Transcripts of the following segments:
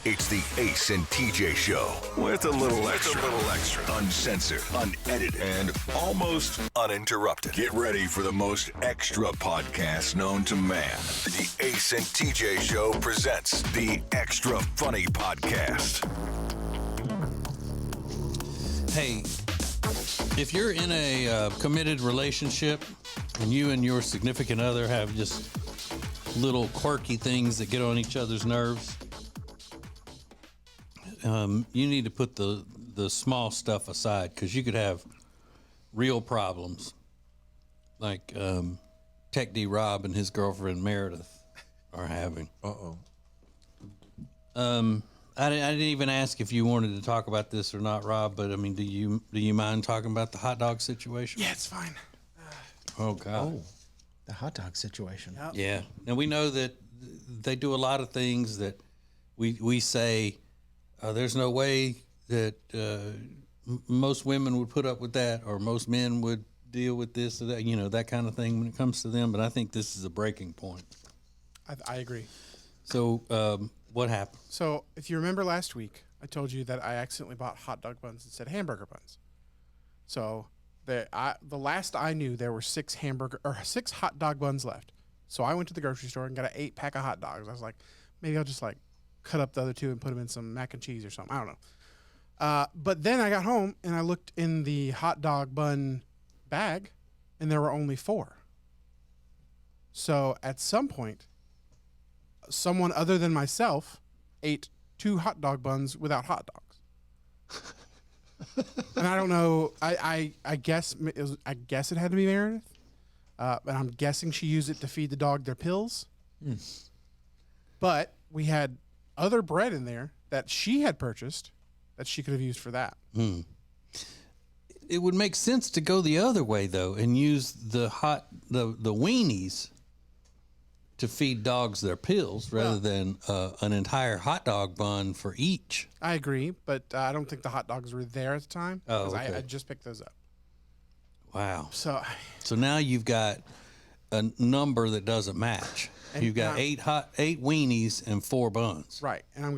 It's the Ace and TJ Show with a little extra. Uncensored, unedited, and almost uninterrupted. Get ready for the most extra podcast known to man. The Ace and TJ Show presents the Extra Funny Podcast. Hey, if you're in a committed relationship and you and your significant other have just little quirky things that get on each other's nerves, you need to put the small stuff aside, because you could have real problems like Tech D Rob and his girlfriend Meredith are having. I didn't even ask if you wanted to talk about this or not, Rob, but I mean, do you mind talking about the hot dog situation? Yeah, it's fine. Oh, God. Oh, the hot dog situation. Yep. Yeah. And we know that they do a lot of things that we say, there's no way that most women would put up with that, or most men would deal with this or that, that kind of thing when it comes to them. But I think this is a breaking point. I agree. So what happened? So if you remember last week, I told you that I accidentally bought hot dog buns instead of hamburger buns. So the last I knew, there were 6 hot dog buns left. So I went to the grocery store and got an 8-pack of hot dogs. I was like, maybe I'll just cut up the other 2 and put them in some mac and cheese or something. I don't know. But then I got home and I looked in the hot dog bun bag, and there were only 4. So at some point, someone other than myself ate 2 hot dog buns without hot dogs. And I don't know. I guess it had to be Meredith. And I'm guessing she used it to feed the dog their pills. But we had other bread in there that she had purchased that she could have used for that. It would make sense to go the other way, though, and use the weenies to feed dogs their pills rather than an entire hot dog bun for each. I agree, but I don't think the hot dogs were there at the time. Oh, okay. I just picked those up. Wow. So now you've got a number that doesn't match. You've got 8 weenies and 4 buns. Right, and I'm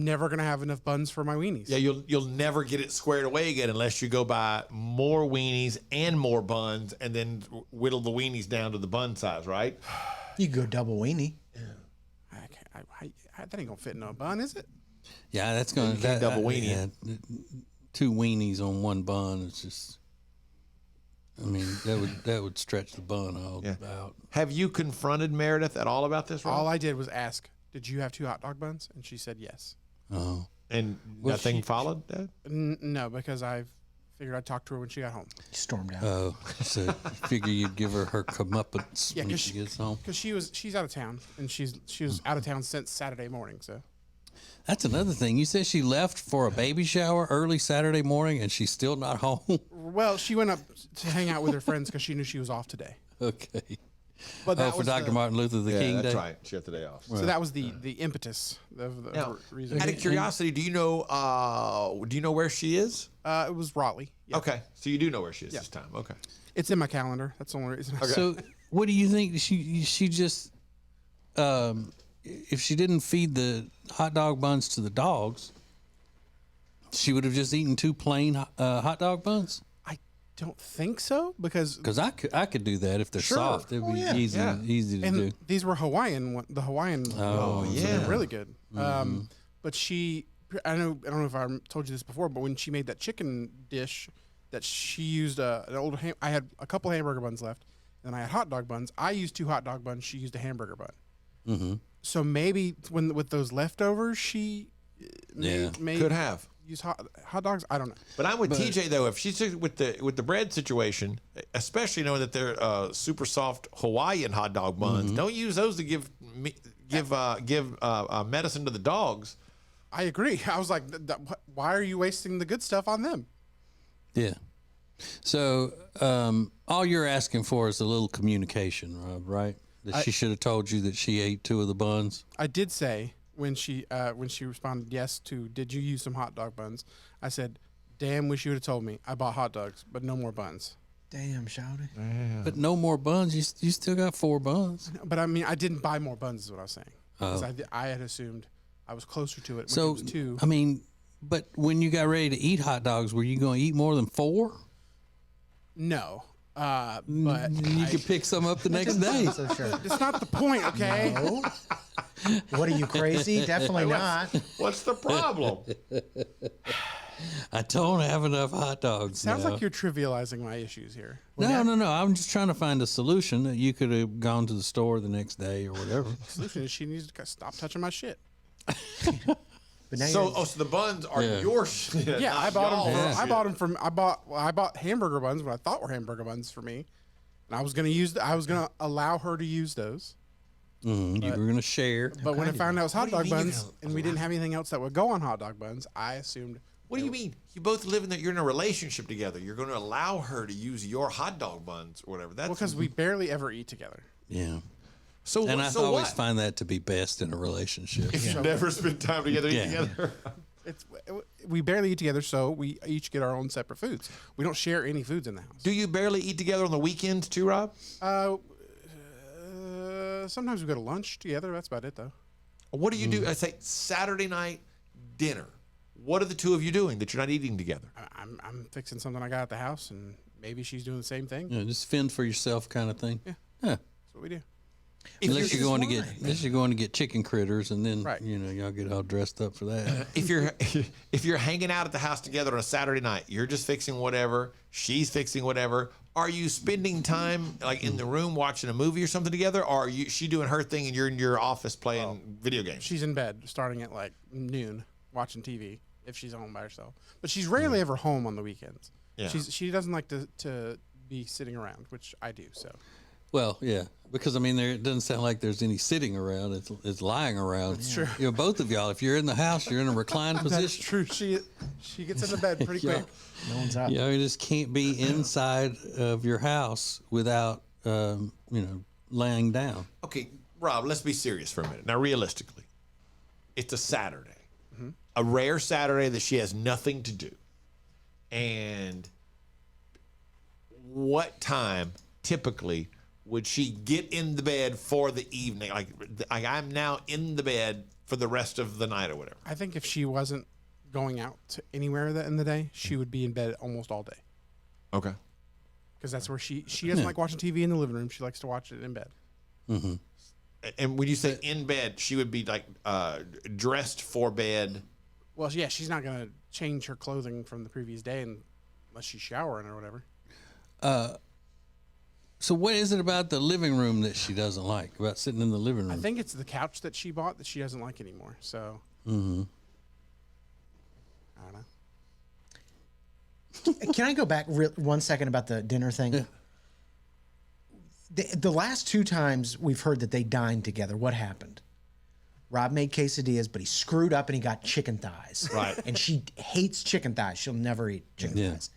never gonna have enough buns for my weenies. Yeah, you'll never get it squared away again unless you go buy more weenies and more buns, and then whittle the weenies down to the bun size, right? You could go double weenie. I that ain't gonna fit in a bun, is it? Yeah, that's going to double weenie. Yeah, 2 weenies on 1 bun. It's just, I mean, that would stretch the bun all out. Have you confronted Meredith at all about this, Rob? All I did was ask, "Did you have 2 hot dog buns?" And she said yes. Oh. And nothing followed that? No, because I figured I'd talk to her when she got home. Stormed out. Oh, so figure you'd give her comeuppance when she gets home. Because she's out of town, and she was out of town since Saturday morning. So That's another thing. You said she left for a baby shower early Saturday morning, and she's still not home. well, she went up to hang out with her friends because she knew she was off today. Okay. But that for was Dr. Martin Luther King that's Day. right. She had the day off. So that was the impetus of the Now, reason. out of curiosity, do you know where she is? It was Raleigh. Yeah. Okay, so you do know where she is this time. Okay. It's in my calendar. That's the only reason. So, what do you think? She just, if she didn't feed the hot dog buns to the dogs, she would have just eaten 2 plain hot dog buns. I don't think so, because I could do that if they're soft. It'd be easy to do. These were Hawaiian. The Hawaiian. They're really good. But I don't know if I told you this before, but when she made that chicken dish, that she used an old I had a couple hamburger buns left, and I had hot dog buns. I used 2 hot dog buns. She used a hamburger bun. Mm-hmm. So maybe with those leftovers, she may could have use hot dogs. I don't know. But I'm with TJ though. If she's with the bread situation, especially knowing that they're super soft Hawaiian hot dog buns, don't use those to give medicine to the dogs. I agree. I was like, why are you wasting the good stuff on them? Yeah. So all you're asking for is a little communication, Rob, right? That she should have told you that she ate 2 of the buns. I did say when she responded yes to, did you use some hot dog buns? I said, damn, wish you would have told me. I bought hot dogs, but no more buns. Damn, shouty. But no more buns. You still got 4 buns. But I mean, I didn't buy more buns is what I was saying. Oh. 'Cause I had assumed I was closer to it. Which So, was 2. I mean, but when you got ready to eat hot dogs, were you going to eat more than 4? No. But You could pick some up the next day. So sure. it's not the point, okay? No. What are you, crazy? Definitely not. What's the problem? I don't have enough hot dogs. Sounds now. like you're trivializing my issues here. No. I'm just trying to find a solution that you could have gone to the store the next day or whatever. The solution is she needs to stop touching my shit. But now So the buns are Yeah. your shit. Yeah, I bought them. Yeah. I bought them from. I bought hamburger buns, what I thought were hamburger buns for me, and I was gonna allow her to use those. You were going to share. But when I found out it was hot What do you dog mean you're buns, gonna and we didn't have anything else that would go on hot dog buns, I assumed. What do you mean? You both live in that. You're in a relationship together. You're going to allow her to use your hot dog buns or whatever. That's Because we barely ever eat together. Yeah. so. And I so always what? find that to be best in a relationship. If you never spend time together, eat Yeah. together. We barely eat together, so we each get our own separate foods. We don't share any foods in the house. Do you barely eat together on the weekends too, Rob? Sometimes we go to lunch together. That's about it, though. What do you do? I say Saturday night dinner. What are the two of you doing that you're not eating together? I'm fixing something I got at the house, and maybe she's doing the same thing. You know, just fend for yourself kind of thing. Yeah. That's what we do. Unless you're going to get chicken critters, and then Right. y'all get all dressed up for that. If you're hanging out at the house together on a Saturday night, you're just fixing whatever, she's fixing whatever. Are you spending time like in the room watching a movie or something together, or are she doing her thing and you're in your office playing video games? She's in bed starting at like noon watching TV if she's home by herself. But she's rarely ever home on the weekends. Yeah. She doesn't like to be sitting around, which I do. So Well, yeah, because I mean, it doesn't sound like there's any sitting around. It's lying around. That's true. You know, both of y'all, if you're in the house, you're in a reclined that's position. true. She gets in the bed pretty quick. No one's up. You know, you just can't be inside of your house without, laying down. Okay, Rob, let's be serious for a minute. Now, realistically, it's a Saturday, a rare Saturday that she has nothing to do. And what time typically would she get in the bed for the evening? Like I'm now in the bed for the rest of the night or whatever. I think if she wasn't going out to anywhere that in the day, she would be in bed almost all day. Okay. Because that's where she doesn't like watching TV in the living room. She likes to watch it in bed. And when you say in bed, she would be like dressed for bed. Well, yeah, she's not going to change her clothing from the previous day unless she's showering or whatever. So what is it about the living room that she doesn't like, about sitting in the living room? I think it's the couch that she bought that she doesn't like anymore. So, I don't know. Can I go back 1 second about the dinner thing? Yeah. The last 2 times we've heard that they dined together, what happened? Rob made quesadillas, but he screwed up and he got chicken thighs. Right. And she hates chicken thighs. She'll never eat chicken Yeah. thighs.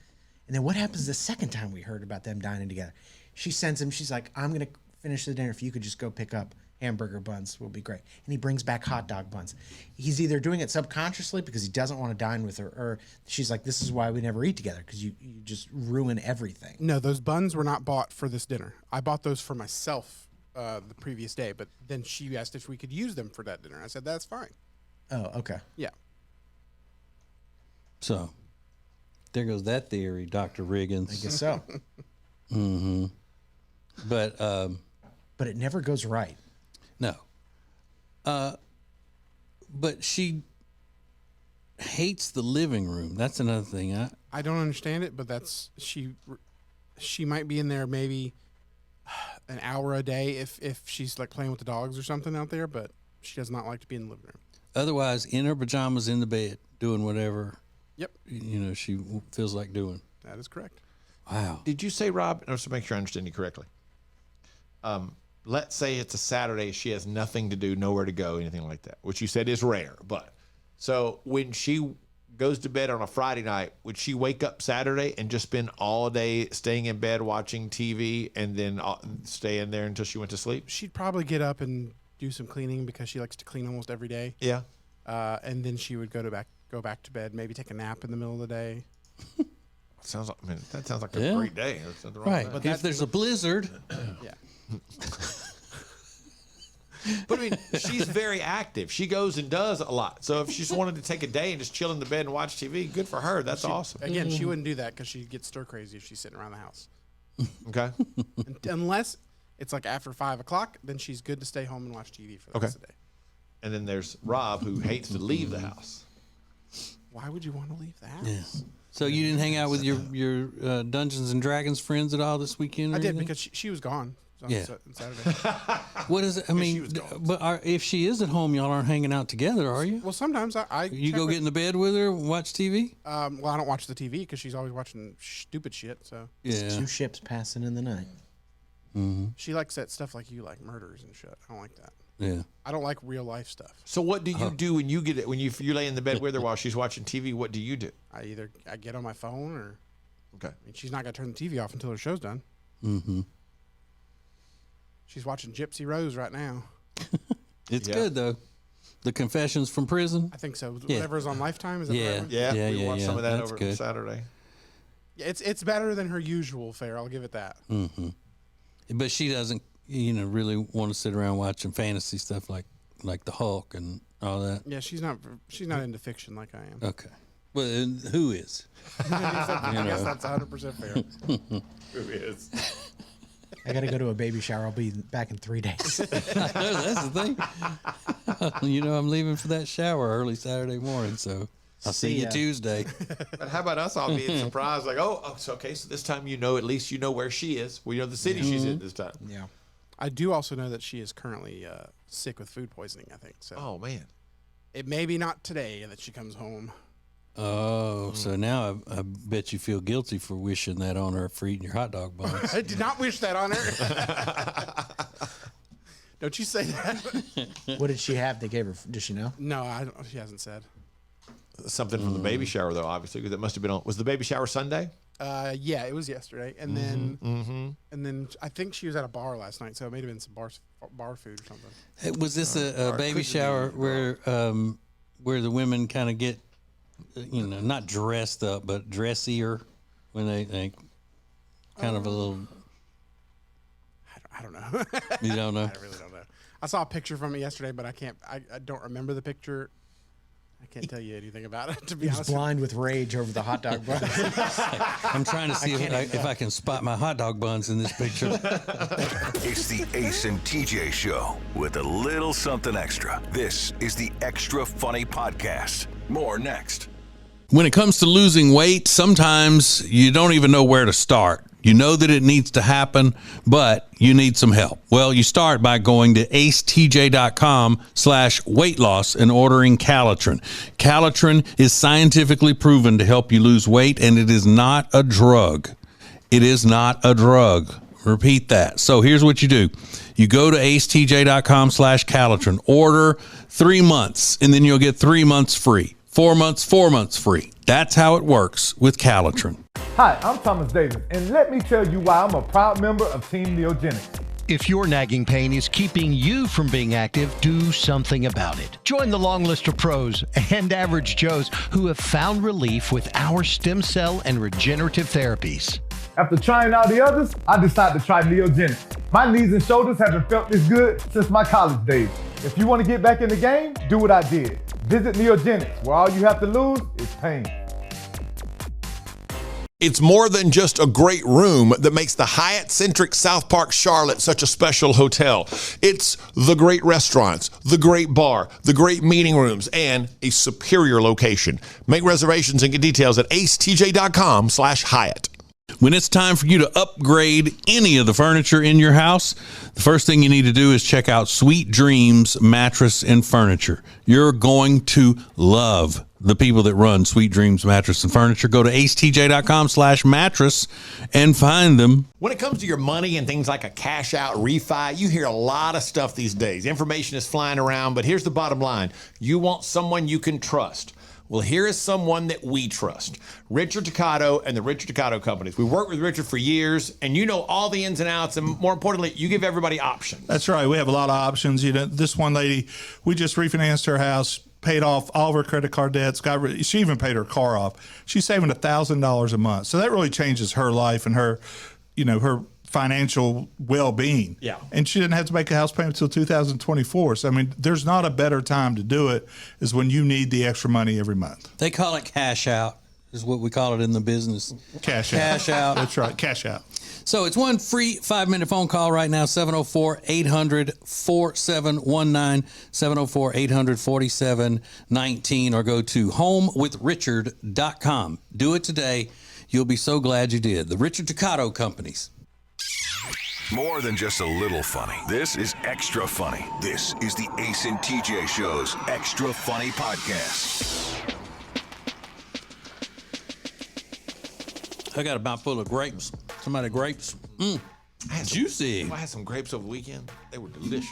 And then what happens the second time we heard about them dining together? She sends him, she's like, I'm going to finish the dinner. If you could just go pick up hamburger buns, will be great. And he brings back hot dog buns. He's either doing it subconsciously because he doesn't want to dine with her, or she's like, this is why we never eat together, because you just ruin everything. No, those buns were not bought for this dinner. I bought those for myself the previous day, but then she asked if we could use them for that dinner. I said, that's fine. Oh, okay. Yeah. So there goes that theory, Dr. Riggins. I guess so. But But it never goes right. no. But she hates the living room. That's another thing. I don't understand it, but that's she might be in there maybe an hour a day if she's like playing with the dogs or something out there, but she does not like to be in the living room. Otherwise, in her pajamas in the bed, doing whatever Yep, she feels like doing. that is correct. Wow. Did you say, Rob, just to make sure I understand you correctly, let's say it's a Saturday, she has nothing to do, nowhere to go, anything like that, which you said is rare. But so when she goes to bed on a Friday night, would she wake up Saturday and just spend all day staying in bed watching TV and then stay in there until she went to sleep? She'd probably get up and do some cleaning because she likes to clean almost every day. Yeah. And then she would go back to bed, maybe take a nap in the middle of the day. That sounds like a Yeah. great day. There's nothing wrong Right. with that. If there's a blizzard, Yeah. But I mean, she's very active. She goes and does a lot. So if she just wanted to take a day and just chill in the bed and watch TV, good for her. That's awesome. Again, she wouldn't do that because she gets stir crazy if she's sitting around the house. Okay. Unless it's like after 5 o'clock, then she's good to stay home and watch TV for the rest of the day. And then there's Rob, who hates to leave the house. Why would you want to leave the house? Yeah. So you didn't hang out with your Dungeons and Dragons friends at all this weekend? I did because she was gone on Saturday. What is it? I mean, but if she is at home, y'all aren't hanging out together, are you? Well, sometimes I You go get in the bed with her, watch TV. Well, I don't watch the TV because she's always watching stupid shit. So Yeah. Two ships passing in the night. she likes that stuff like you like murders and shit. I don't like that. Yeah. I don't like real life stuff. So what do you do when you lay in the bed with her while she's watching TV? What do you do? I get on my phone or Okay. I mean, she's not gonna turn the TV off until her show's done. Mm-hmm. She's watching Gypsy Rose right now. It's good though. The Confessions from Prison. I think so. Yeah. Whatever's on Lifetime. Is that the right one? Yeah, we watched some of that That's over good. Saturday. Yeah, it's better than her usual fare. I'll give it that. But she doesn't, really want to sit around watching fantasy stuff like the Hulk and all that. Yeah, she's not into fiction like I am. Okay. Well, who is? I guess that's 100% fair. Who is? I got to go to a baby shower. I'll be back in 3 days. That's the thing. I'm leaving for that shower early Saturday morning, so I'll see you ya. Tuesday. But how about us all being surprised? Like, so this time at least you know where she is. We know the city she's in this time. Yeah. I do also know that she is currently sick with food poisoning, I think. So Oh, man. it may be not today that she comes home. Oh, so now I bet you feel guilty for wishing that on her for eating your hot dog buns. I did not wish that on her. Don't you say that. What did she have they gave her? Does she know? No, she hasn't said. Something from the baby shower, though, obviously, because it must have been on. Was the baby shower Sunday? Yeah, it was yesterday, and then I think she was at a bar last night, so it may have been some bar food or something. Hey, was this a baby shower where the women kind of get, not dressed up, but dressier when they kind of a little. I don't know. You don't know? I really don't know. I saw a picture from it yesterday, but I don't remember the picture. I can't tell you anything about it, to be He was honest. blind with rage over the hot dog bun. I'm trying to see if I can spot my hot dog buns in this picture. It's the Ace and TJ Show with a little something extra. This is the Extra Funny Podcast. More next. When it comes to losing weight, sometimes you don't even know where to start. You know that it needs to happen, but you need some help. Well, you start by going to acetj.com/weight loss and ordering Calitrin. Calitrin is scientifically proven to help you lose weight, and it is not a drug. It is not a drug. Repeat that. So here's what you do. You go to acetj.com/Calitrin, order 3 months, and then you'll get 3 months free. 4 months, 4 months free. That's how it works with Calitrin. Hi, I'm Thomas Davis, and let me tell you why I'm a proud member of Team Neogenics. If your nagging pain is keeping you from being active, do something about it. Join the long list of pros and average Joes who have found relief with our stem cell and regenerative therapies. After trying all the others, I decided to try Neogenics. My knees and shoulders haven't felt this good since my college days. If you want to get back in the game, do what I did. Visit Neogenics, where all you have to lose is pain. It's more than just a great room that makes the Hyatt-centric South Park Charlotte such a special hotel. It's the great restaurants, the great bar, the great meeting rooms, and a superior location. Make reservations and get details at acetj.com/Hyatt. When it's time for you to upgrade any of the furniture in your house, the first thing you need to do is check out Sweet Dreams Mattress and Furniture. You're going to love the people that run Sweet Dreams Mattress and Furniture. Go to acetj.com/mattress and find them. When it comes to your money and things like a cash out refi, you hear a lot of stuff these days. Information is flying around, but here's the bottom line. You want someone you can trust. Well, here is someone that we trust. Richard Toccato and the Richard Toccato Companies. We worked with Richard for years, and you know all the ins and outs, and more importantly, you give everybody options. That's right. We have a lot of options. This one lady, we just refinanced her house, paid off all of her credit card debts. She even paid her car off. She's saving $1,000 a month. So that really changes her life and her financial well-being. Yeah. And she didn't have to make a house payment until 2024. So, I mean, there's not a better time to do it is when you need the extra money every month. They call it cash out, is what we call it in the business. Cash out. Cash out. That's right. Cash out. So it's one free 5-minute phone call right now, 704-800-4719, 704-800-4719, or go to homewithrichard.com. Do it today. You'll be so glad you did. The Richard Ducato Companies. More than just a little funny. This is extra funny. This is the Ace and TJ Show's Extra Funny Podcast. I got a mouthful of grapes. Somebody grapes. Juicy. I had some grapes over the weekend. They were delicious.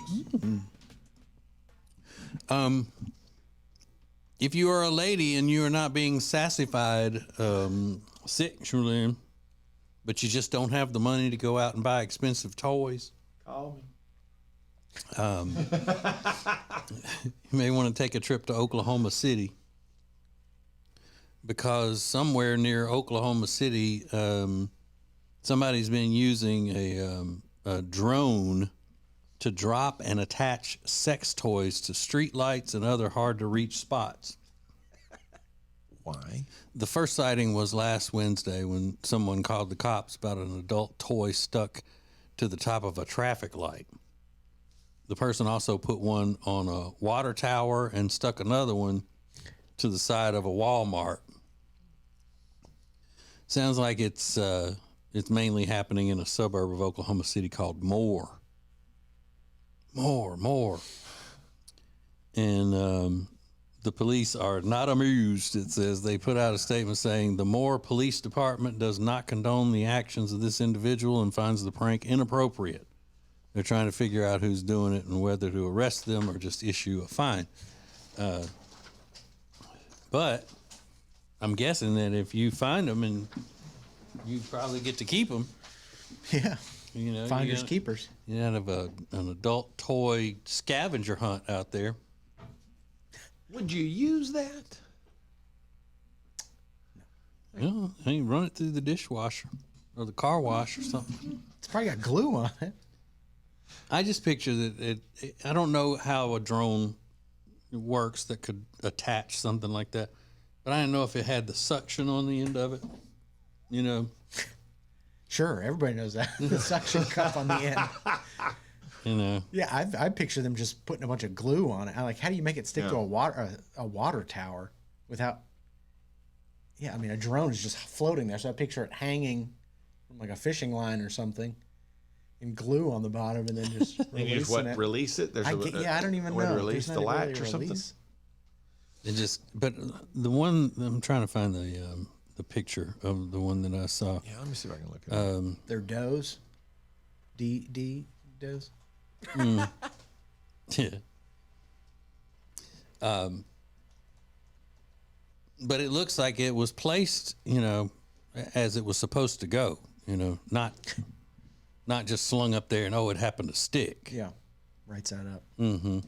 If you are a lady and you are not being sassified sexually, but you just don't have the money to go out and buy expensive toys, Call me. you may want to take a trip to Oklahoma City, because somewhere near Oklahoma City, somebody's been using a drone to drop and attach sex toys to street lights and other hard-to-reach spots. Why? The first sighting was last Wednesday when someone called the cops about an adult toy stuck to the top of a traffic light. The person also put one on a water tower and stuck another one to the side of a Walmart. Sounds like it's mainly happening in a suburb of Oklahoma City called Moore. And the police are not amused. It says they put out a statement saying the Moore Police Department does not condone the actions of this individual and finds the prank inappropriate. They're trying to figure out who's doing it and whether to arrest them or just issue a fine. But I'm guessing that if you find them, and you probably get to keep them. Yeah. You know, Finders keepers. You have an adult toy scavenger hunt out there. Would you use that? No, hey, run it through the dishwasher or the car wash or something. It's probably got glue on it. I just picture that I don't know how a drone works that could attach something like that, but I don't know if it had the suction on the end of it. You know. Sure, everybody knows that. The suction cup on the end. You know. Yeah, I picture them just putting a bunch of glue on it. I like, how do you make it stick to a water tower without? Yeah, I mean, a drone is just floating there, so I picture it hanging from like a fishing line or something, and glue on the bottom, and then just releasing it. Release it? There's I don't even way know. to release the latch or something. But the one I'm trying to find the picture of the one that I saw. Yeah, let me see if I can look it up. They're does. Does. Yeah. But it looks like it was placed, you know, as it was supposed to go. You know, not just slung up there and it happened to stick. Yeah, right side up. Mm-hmm.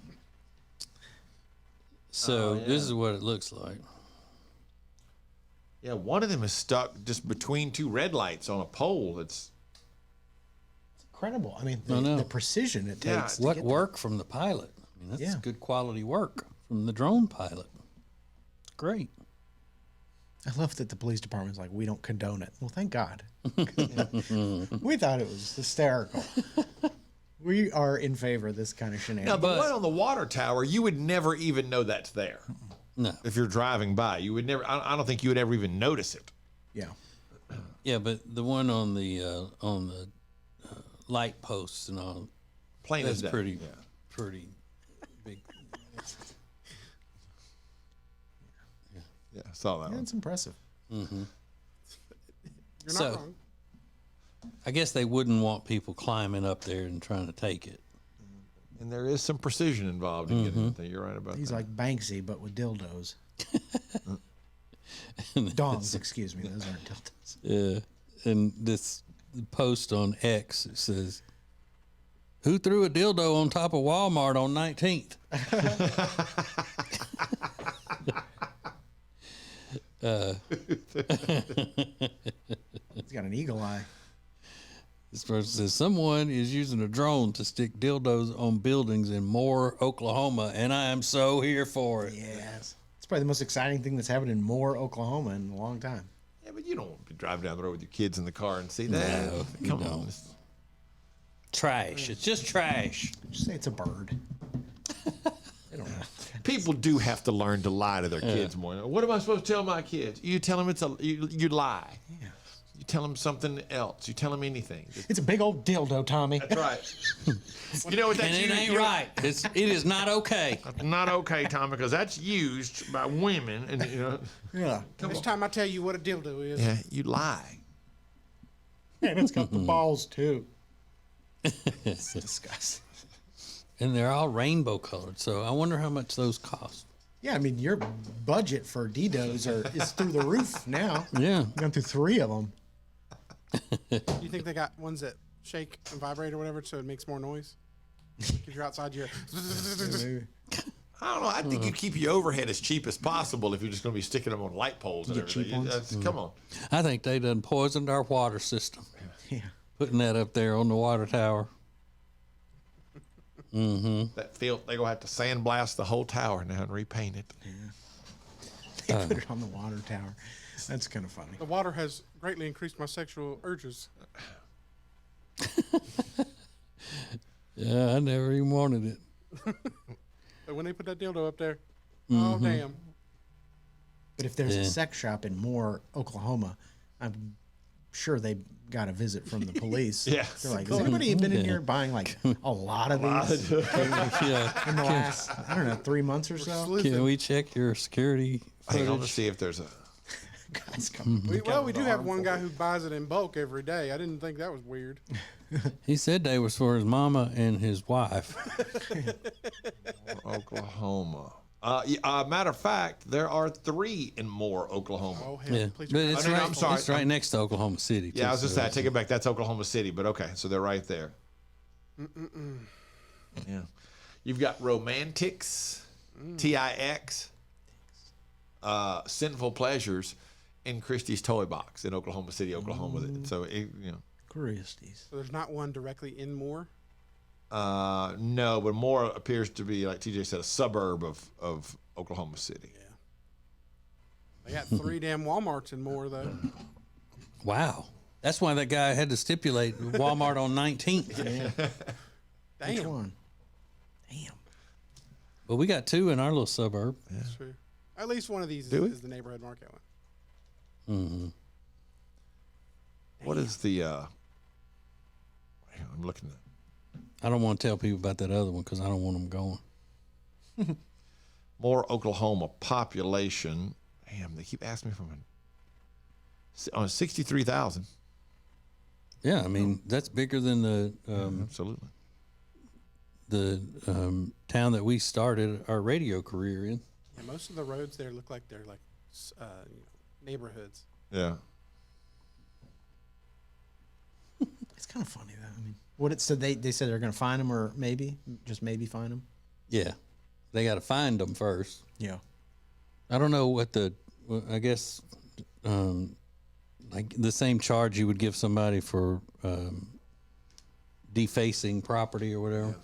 So this is what it looks like. Yeah, one of them is stuck just between two red lights on a pole. It's incredible. I mean, the precision it takes. What work from the pilot? I mean, that's good quality work from the drone pilot. It's great. I love that the police department's like, we don't condone it. Well, thank God. We thought it was hysterical. We are in favor of this kind of shenanigans. now the one on the water tower. You would never even know that's there. No. If you're driving by, you would never. I don't think you would ever even notice it. Yeah. Yeah, but the one on the light posts and all, Plain as that's day. pretty big. Yeah, I saw that one. It's impressive. Mm-hmm. You're not wrong. I guess they wouldn't want people climbing up there and trying to take it. And there is some precision involved in getting it there. You're right about He's that. like Banksy, but with dildos. Dongs, excuse me. Those aren't dildos. Yeah, and this post on X, it says, "Who threw a dildo on top of Walmart on 19th?" He's got an eagle eye. This person says someone is using a drone to stick dildos on buildings in Moore, Oklahoma, and I am so here for it. Yes. It's probably the most exciting thing that's happened in Moore, Oklahoma in a long time. Yeah, but you don't be driving down the road with your kids in the car and see that. No, you Come on. don't. Trash. It's just trash. Just say it's a bird. They don't know. People do have to learn to lie to their kids more. What am I supposed to tell my kids? You tell them you lie. Yeah. You tell them something else. You tell them anything. It's a big old dildo, Tommy. That's right. You know what that's And it ain't right. It is not okay. Not okay, Tommy, because that's used by women, and Yeah. This time I tell you what a dildo is. yeah, you lie. And it's got the balls, too. It's disgusting. And they're all rainbow colored, so I wonder how much those cost. Yeah, I mean, your budget for dildos is through the roof now. Yeah. You've gone through 3 of them. You think they got ones that shake and vibrate or whatever so it makes more noise? If you're outside, you're... I don't know. I think you keep your overhead as cheap as possible if you're just going to be sticking them on light poles and Get everything. cheap ones? Come on. I think they done poisoned our water system. Yeah. Putting that up there on the water tower. That filth, they're going to have to sandblast the whole tower now and repaint it. They put it on the water tower. That's kind of funny. The water has greatly increased my sexual urges. Yeah, I never even wanted it. But when they put that dildo up there, oh, damn. But if there's Yeah. a sex shop in Moore, Oklahoma, I'm sure they got a visit from the police. Yeah. They're like, has anybody been in here buying like a lot of these Yeah. in the last, I don't know, 3 months or so? Can we check your security Hang on to footage? see if there's a. Guys coming. We do have one guy who buys it in bulk every day. I didn't think that was weird. He said they was for his mama and his wife. Oklahoma. Matter of fact, there are 3 in Moore, Oklahoma. Oh, hell. Yeah, Please but it's no, right. I'm sorry. It's right next to Oklahoma City. Yeah, I was too, just so saying, I take it back. That's Oklahoma City, but okay, so they're right there. Yeah. You've got Romantics, TIX, Sinful Pleasures, and Christie's Toy Box in Oklahoma City, Oklahoma. So, Christie's. So there's not one directly in Moore? no, but Moore appears to be, like TJ said, a suburb of Oklahoma City. Yeah. They got 3 damn Walmarts in Moore, though. Wow, that's why that guy had to stipulate Walmart on 19th. Which Damn. one? Damn. But we got 2 in our little suburb. That's true. At least one of these Do we? is the neighborhood market one. What is the? Hang on, I'm looking at. I don't want to tell people about that other one because I don't want them going. Moore, Oklahoma population. Damn, they keep asking me on 63,000. Yeah, I mean that's bigger than the Absolutely. town that we started our radio career in. Yeah, most of the roads there look like they're like neighborhoods. Yeah. It's kind of funny, though. I mean, what it said, they said they're going to find them or just maybe find them. Yeah, they got to find them first. Yeah. I don't know what I guess like the same charge you would give somebody for defacing property or whatever.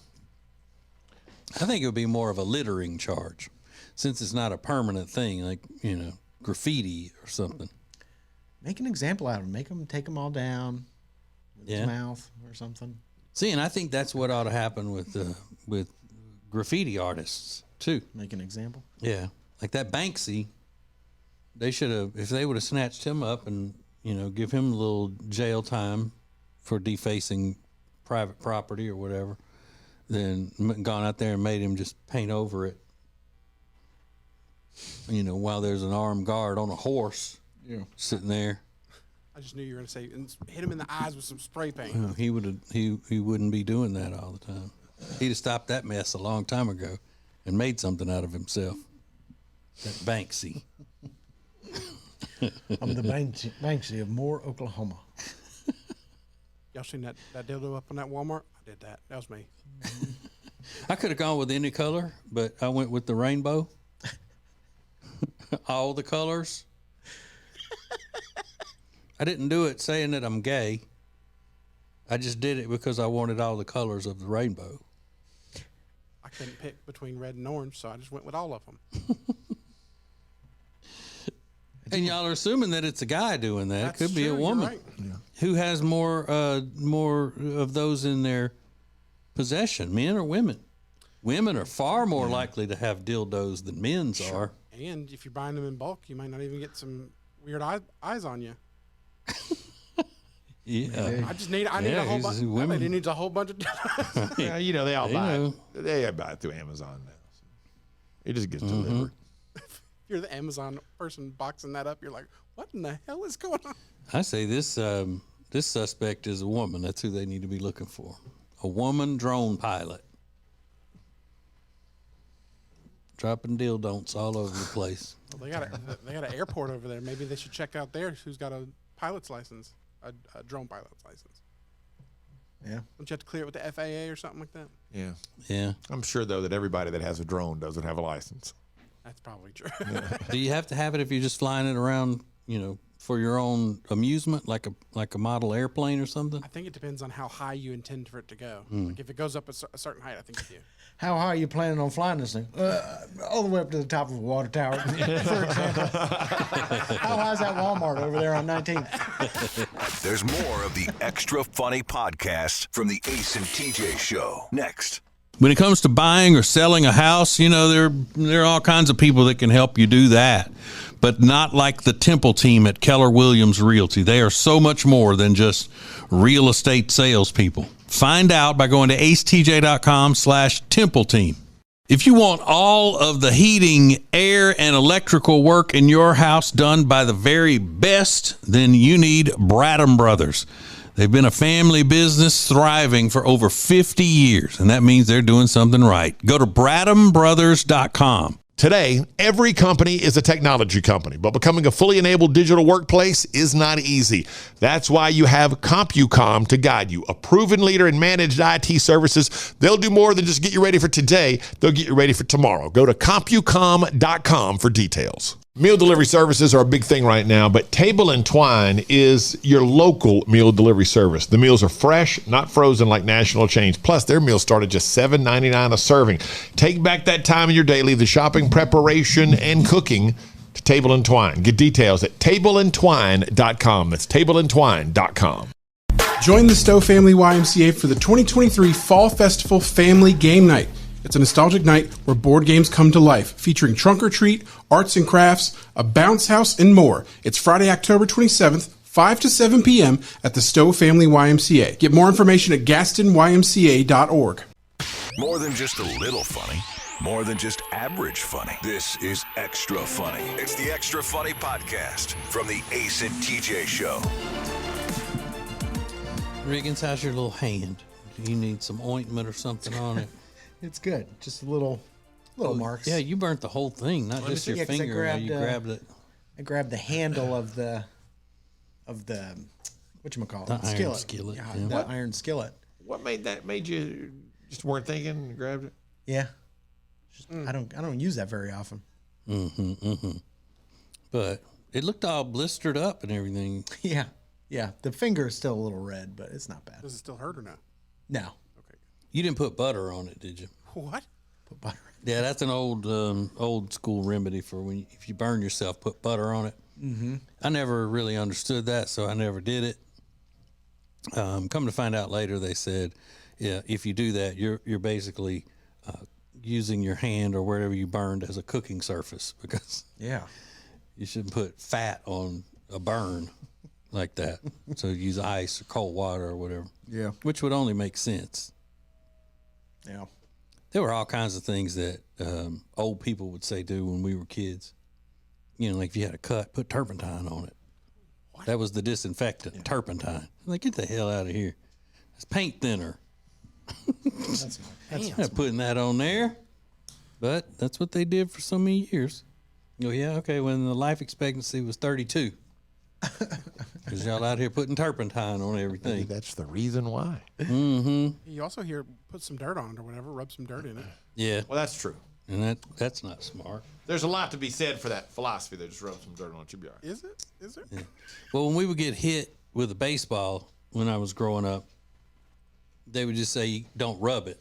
I think it would be more of a littering charge since it's not a permanent thing, like, graffiti or something. Make an example out of them. Make them take them all down with his mouth or something. See, and I think that's what ought to happen with graffiti artists too. Make an example. Yeah, like that Banksy. They should have, if they would have snatched him up and give him a little jail time for defacing private property or whatever, then gone out there and made him just paint over it. While there's an armed guard on a horse, sitting there. I just knew you were going to say, and hit him in the eyes with some spray paint. He wouldn't be doing that all the time. He'd have stopped that mess a long time ago and made something out of himself. That Banksy. I'm the Banksy of Moore, Oklahoma. Y'all seen that dildo up on that Walmart? I did that. That was me. I could have gone with any color, but I went with the rainbow. All the colors. I didn't do it saying that I'm gay. I just did it because I wanted all the colors of the rainbow. I couldn't pick between red and orange, so I just went with all of them. And y'all are assuming that it's a guy doing that. That's Could be true, a you're woman. right. Who has more of those in their possession, men or women? Women are far more likely to have dildos than men's are. And if you're buying them in bulk, you might not even get some weird eyes on you. Yeah. I need a whole bunch. women. Everybody needs a whole bunch of. Yeah, you know, they all buy know. it. They buy it through Amazon now. So it just gets delivered. If you're the Amazon person boxing that up, you're like, what in the hell is going on? I say this suspect is a woman. That's who they need to be looking for. A woman drone pilot. Dropping dildos all over the place. Well, they got an airport over there. Maybe they should check out there who's got a pilot's license, a drone pilot's license. Yeah. Don't you have to clear it with the FAA or something like that? Yeah. Yeah. I'm sure, though, that everybody that has a drone doesn't have a license. That's probably true. Do you have to have it if you're just flying it around, for your own amusement, like a model airplane or something? I think it depends on how high you intend for it to go. Like if it goes up a certain height, I think you do. How high are you planning on flying this thing? All the way up to the top of a water tower, for example. How high is that Walmart over there on 19th? There's more of the Extra Funny podcast from the Ace and TJ Show. Next. When it comes to buying or selling a house, there are all kinds of people that can help you do that, but not like the Temple team at Keller Williams Realty. They are so much more than just real estate salespeople. Find out by going to acetj.com/Temple team. If you want all of the heating, air, and electrical work in your house done by the very best, then you need Bradham Brothers. They've been a family business thriving for over 50 years, and that means they're doing something right. Go to BradhamBrothers.com. Today, every company is a technology company, but becoming a fully enabled digital workplace is not easy. That's why you have CompuCom to guide you, a proven leader in managed IT services. They'll do more than just get you ready for today. They'll get you ready for tomorrow. Go to CompuCom.com for details. Meal delivery services are a big thing right now, but Table and Twine is your local meal delivery service. The meals are fresh, not frozen like national chains. Plus, their meals start at just $7.99 a serving. Take back that time in your day, leave the shopping, preparation, and cooking to Table and Twine. Get details at tableandtwine.com. That's tableandtwine.com. Join the Stowe Family YMCA for the 2023 Fall Festival Family Game Night. It's a nostalgic night where board games come to life, featuring trunk or treat, arts and crafts, a bounce house, and more. It's Friday, October 27th, 5 to 7 p.m. at the Stowe Family YMCA. Get more information at gastonymca.org. More than just a little funny. More than just average funny. This is Extra Funny. It's the Extra Funny podcast from the Ace and TJ Show. Riggins, how's your little hand? Do you need some ointment or something on it? It's good. Just little marks. Yeah, you burnt the whole thing, not just your 'cause I finger. How you grabbed it. I grabbed the handle of the whatchamacallit? The iron skillet, Yeah, yeah. the iron skillet. What made you just weren't thinking and grabbed it? Yeah. I don't use that very often. But it looked all blistered up and everything. Yeah. Yeah. The finger is still a little red, but it's not bad. Does it still hurt or no? No. You didn't put butter on it, did you? What? Put butter. Yeah, that's an old school remedy for if you burn yourself, put butter on it. Mm-hmm. I never really understood that, so I never did it. Come to find out later, they said, yeah, if you do that, you're basically using your hand or wherever you burned as a cooking surface, because you shouldn't put fat on a burn like that. So use ice or cold water or whatever. Yeah. Which would only make sense. Yeah. There were all kinds of things that old people would say do when we were kids. Like if you had a cut, put turpentine on it. What? That was the disinfectant, turpentine. I'm like, get the hell out of here. It's paint thinner. That's not putting that on there. But that's what they did for so many years. When the life expectancy was 32. Because y'all out here putting turpentine on everything. Maybe that's the reason why. Mm-hmm. You also hear put some dirt on it or whatever, rub some dirt in it. Yeah. Well, that's true. And that's not smart. There's a lot to be said for that philosophy that just rub some dirt on it, you'll be all right. Is it? Is there? Yeah. Well, when we would get hit with a baseball when I was growing up, they would just say, don't rub it.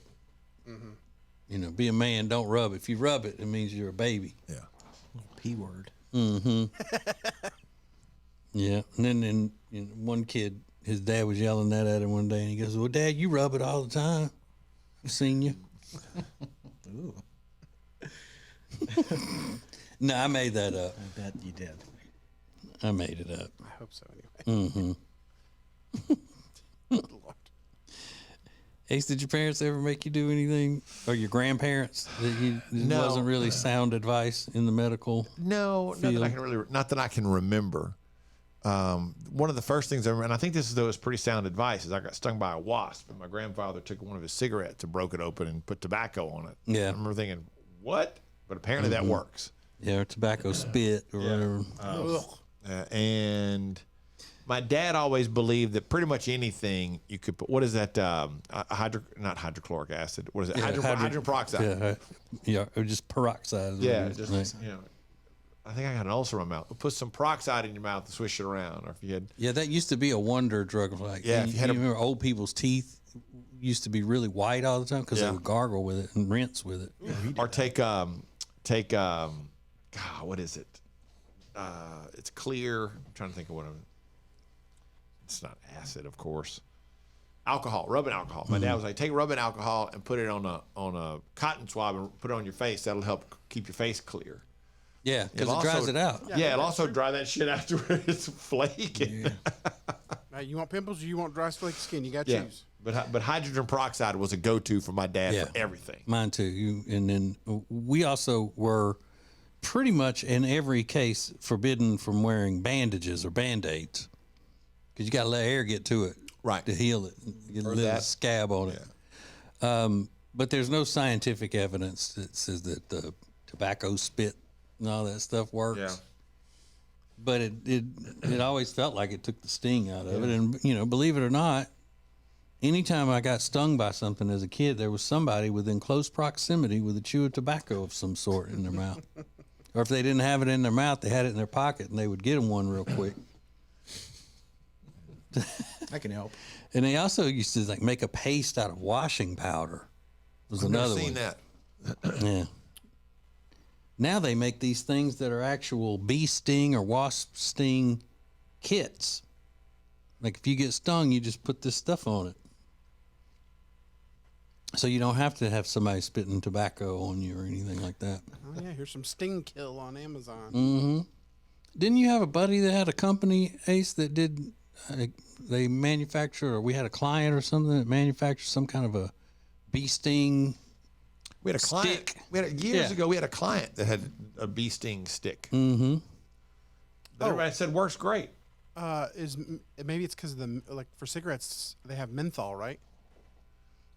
You know, be a man, don't rub it. If you rub it, it means you're a baby. Yeah. P word. Yeah. And then one kid, his dad was yelling that at him one day, and he goes, well, Dad, you rub it all the time. I've seen you. Ooh. No, I made that up. I bet you did. I made it up. I hope so anyway. Lord. Ace, did your parents ever make you do anything, or your grandparents, that wasn't really sound advice in the medical? No, not that I can remember. One of the first things I remember, and I think this is pretty sound advice, is I got stung by a wasp, and my grandfather took one of his cigarettes and broke it open and put tobacco on it. Yeah. I remember thinking, what? But apparently that works. Yeah, or tobacco spit or whatever. And my dad always believed that pretty much anything you could put. What is that? Not hydrochloric acid. What is it? Hydrogen peroxide. Yeah, or just peroxide. Yeah, just I think I got an ulcer in my mouth. Put some peroxide in your mouth and swish it around. Or if you had. Yeah, that used to be a wonder drug. Like, yeah, if you had remember old people's teeth used to be really white all the time because they would gargle with it and rinse with it. Or take God, what is it? It's clear. I'm trying to think of what it's not acid, of course. Alcohol, rubbing alcohol. My dad was like, take rubbing alcohol and put it on a cotton swab and put it on your face. That'll help keep your face clear. Yeah, because it dries it out. Yeah, it'll also dry that shit out to where it's flaking. Now, you want pimples or you want dry, flaky skin? You got to choose. But hydrogen peroxide was a go-to for my dad for everything. Mine too. And then we also were pretty much in every case forbidden from wearing bandages or Band-Aids because you got to let air get to it to heal it. Get a little scab on it. But there's no scientific evidence that says that the tobacco spit and all that stuff works. Yeah. But it always felt like it took the sting out of it. And, believe it or not, anytime I got stung by something as a kid, there was somebody within close proximity with a chew of tobacco of some sort in their mouth. Or if they didn't have it in their mouth, they had it in their pocket, and they would get them one real quick. I can help. And they also used to make a paste out of washing powder. Was another I've one. never seen that. Yeah. Now they make these things that are actual bee sting or wasp sting kits. Like if you get stung, you just put this stuff on it. So you don't have to have somebody spitting tobacco on you or anything like that. Oh, yeah, here's some Sting Kill on Amazon. Mm-hmm. Didn't you have a buddy that had a company, Ace, that did, they manufacture, or we had a client or something that manufactured some kind of a bee sting We had a client. stick? Years ago, we had a client that had a bee sting stick. Mm-hmm. That everybody said works great. Maybe it's because for cigarettes they have menthol, right?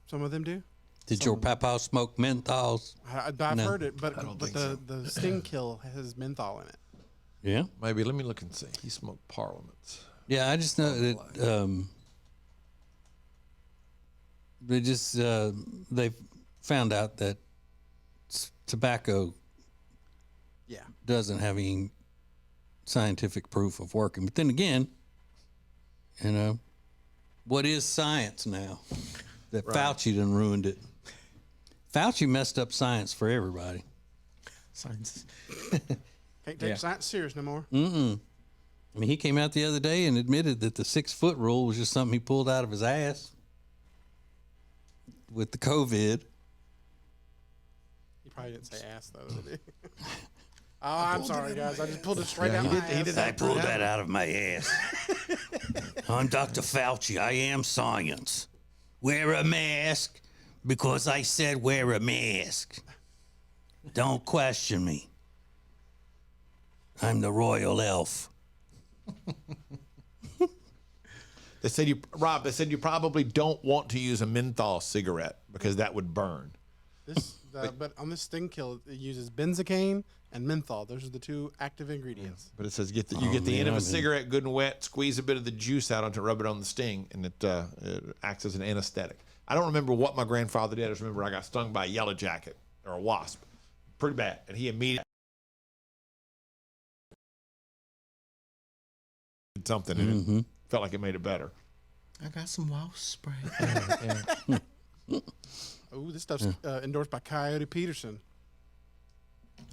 Some of them do. Did your papa smoke menthols? I've heard it, but the Sting Kill has menthol in it. Yeah. Maybe. Let me look and see. He smoked Parliaments. Yeah, I just know that they found out that tobacco doesn't have any scientific proof of working. But then again, what is science now? That Fauci done ruined it. Fauci messed up science for everybody. Science. Can't take science serious no more. I mean, he came out the other day and admitted that the 6-foot rule was just something he pulled out of his ass with the COVID. He probably didn't say ass though, did he? Oh, I'm sorry, guys. I just pulled it straight out my ass. I pulled that out of my ass. I'm Dr. Fauci. I am science. Wear a mask because I said wear a mask. Don't question me. I'm the royal elf. They said you probably don't want to use a menthol cigarette because that would burn. But on this Sting Kill, it uses benzocaine and menthol. Those are the two active ingredients. But it says you get the end of a cigarette good and wet, squeeze a bit of the juice out onto, rub it on the sting, and it acts as an anesthetic. I don't remember what my grandfather did. I just remember I got stung by a yellow jacket or a wasp, pretty bad, and he immediately did something and it felt like it made it better. I got some wasp spray. Oh, this stuff's endorsed by Coyote Peterson.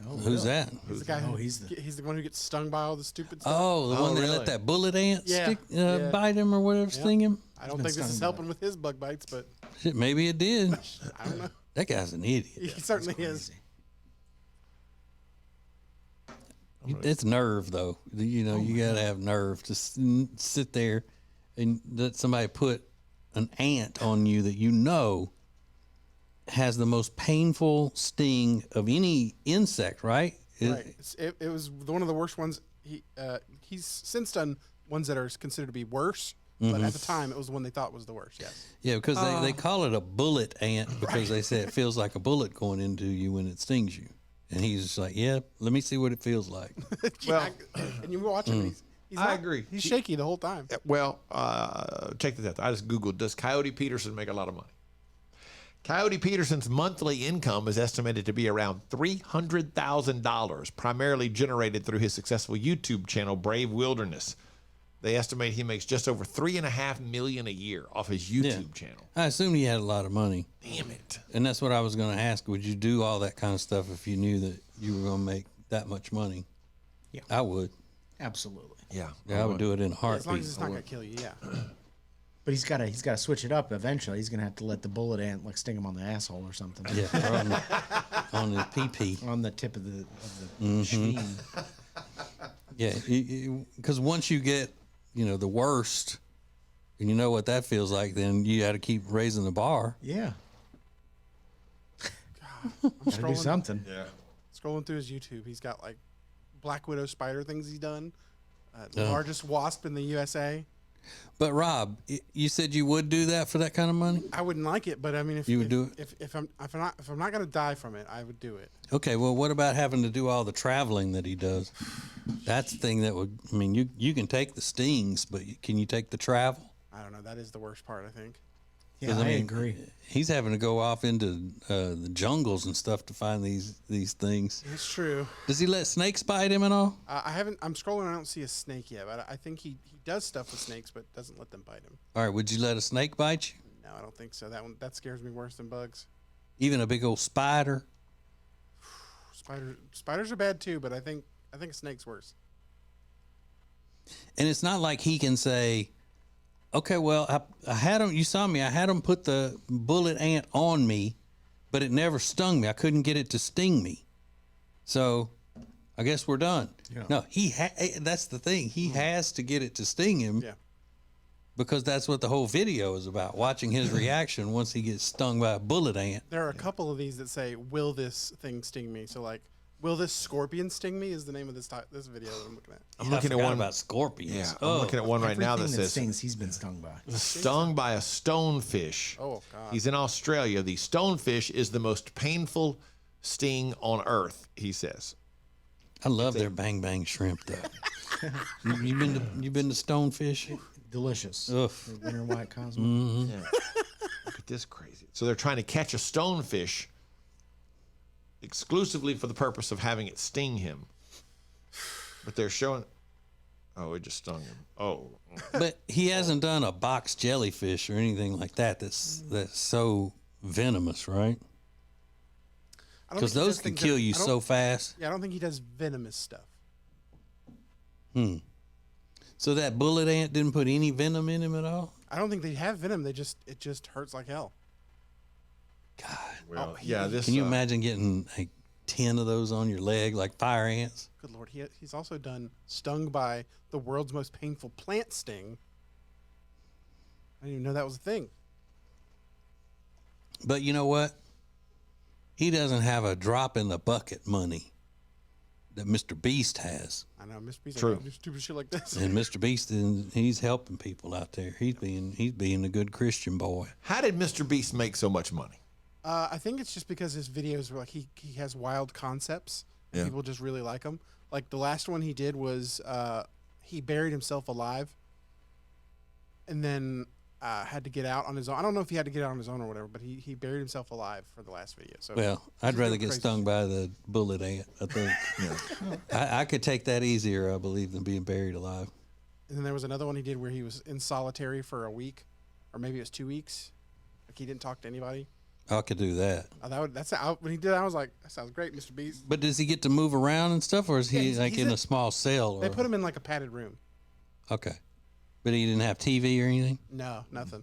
Who's that? He's the guy. He's the one who gets stung by all the stupid stuff. Oh, the one that really? let that bullet ant Yeah. bite him or whatever, sting him. I don't think this is helping with his bug bites, but Shit, maybe it did. I don't know. That guy's an idiot. He certainly is. It's nerve, though. You know, you got to have nerve to sit there and let somebody put an ant on you that you know has the most painful sting of any insect, right? Right. It was one of the worst ones. He's since done ones that are considered to be worse, but at the time it was the one they thought was the worst. Yes. Yeah, because they call it a bullet ant because they say it feels like a bullet going into you when it stings you. And he's just like, yeah, let me see what it feels like. Well, and you watch him. I agree. He's shaky the whole time. Well, check this out. I just Googled, does Coyote Peterson make a lot of money? Coyote Peterson's monthly income is estimated to be around $300,000, primarily generated through his successful YouTube channel, Brave Wilderness. They estimate he makes just over $3.5 million a year off his YouTube channel. I assumed he had a lot of money. Damn it. And that's what I was going to ask. Would you do all that kind of stuff if you knew that you were going to make that much money? Yeah. I would. Absolutely. Yeah. I would do it in a As heartbeat. long as it's not going to kill you, yeah. But he's got to switch it up eventually. He's gonna have to let the bullet ant like sting him on the asshole or something. Yeah, or on the pee-pee. On the tip of the sheen. Yeah, because once you get, the worst, and you know what that feels like, then you got to keep raising the bar. Yeah. I'm Gotta do something. Yeah. Scrolling through his YouTube, he's got like Black Widow spider things he's done. The largest wasp in the USA. But Rob, you said you would do that for that kind of money? I wouldn't like it, but I mean, if You would do it, if I'm not going to die from it, I would do it. Okay, well, what about having to do all the traveling that he does? That's the thing that would. I mean, you can take the stings, but can you take the travel? I don't know. That is the worst part, I think. Yeah, I agree. He's having to go off into the jungles and stuff to find these things. It's true. Does he let snakes bite him and all? I haven't. I'm scrolling. I don't see a snake yet, but I think he does stuff with snakes, but doesn't let them bite him. All right, would you let a snake bite you? No, I don't think so. That scares me worse than bugs. Even a big old spider? Spiders are bad too, but I think a snake's worse. And it's not like he can say, okay, well, I had him, you saw me, I had him put the bullet ant on me, but it never stung me. I couldn't get it to sting me. So I guess we're done. Yeah. No, that's the thing. He has to get it to sting him. Yeah. Because that's what the whole video is about, watching his reaction once he gets stung by a bullet ant. There are a couple of these that say, "Will this thing sting me?" So like, "Will this scorpion sting me?" is the name of this video that I'm looking at. I'm looking at one about scorpions. Yeah, I'm looking at one right now that Everything says stings, he's been stung by. stung by a stonefish. Oh, God. He's in Australia. The stonefish is the most painful sting on earth, he says. I love their bang bang shrimp though. you been to Stonefish? Delicious. Ugh. The winter white Cosmo. Yeah. Look at this crazy. So they're trying to catch a stonefish exclusively for the purpose of having it sting him. But they're showing. Oh, it just stung him. Oh. But he hasn't done a box jellyfish or anything like that. That's so venomous, right? Because those can kill you so fast. Yeah, I don't think he does venomous stuff. So that bullet ant didn't put any venom in him at all? I don't think they have venom. It just hurts like hell. God. Well, yeah. This. Can you imagine getting like 10 of those on your leg like fire ants? Good Lord. He's also done stung by the world's most painful plant sting. I didn't even know that was a thing. But you know what? He doesn't have a drop in the bucket money that Mr. Beast has. I know, Mr. Beast. True. Do stupid shit like this. And Mr. Beast, he's helping people out there. He's being a good Christian boy. How did Mr. Beast make so much money? I think it's just because his videos were like he has wild concepts. Yeah. People just really like them. Like the last one he did was he buried himself alive, and then had to get out on his own. I don't know if he had to get out on his own or whatever, but he buried himself alive for the last video. So Well, I'd He's rather doing get crazy stung shit. by the bullet ant, I think. I could take that easier, I believe, than being buried alive. And then there was another one he did where he was in solitary for a week, or maybe it was 2 weeks. Like he didn't talk to anybody. I could do that. When he did that, I was like, that sounds great, Mr. Beast. But does he get to move around and stuff, or is he he's in a small cell? They put him in like a padded room. Okay. But he didn't have TV or anything? No, nothing.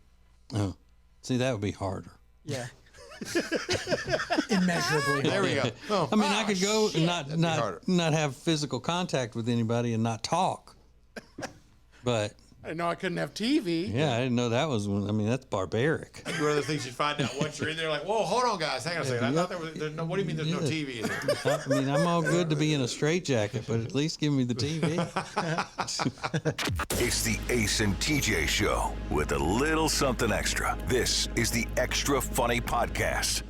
Oh. See, that would be harder. Yeah. Immeasurably. There we go. Oh, I mean, I could go and not have physical contact with anybody and not talk. But I didn't know I couldn't have TV. yeah, I didn't know that was one. I mean, that's barbaric. That's one of the things you find out once you're in there. Like, whoa, hold on, guys. Hang on a second. I thought there's no. What do you mean there's no TV in there? I mean, I'm all good to be in a straitjacket, but at least give me the TV. It's the Ace and TJ Show with a little something extra. This is the Extra Funny Podcast.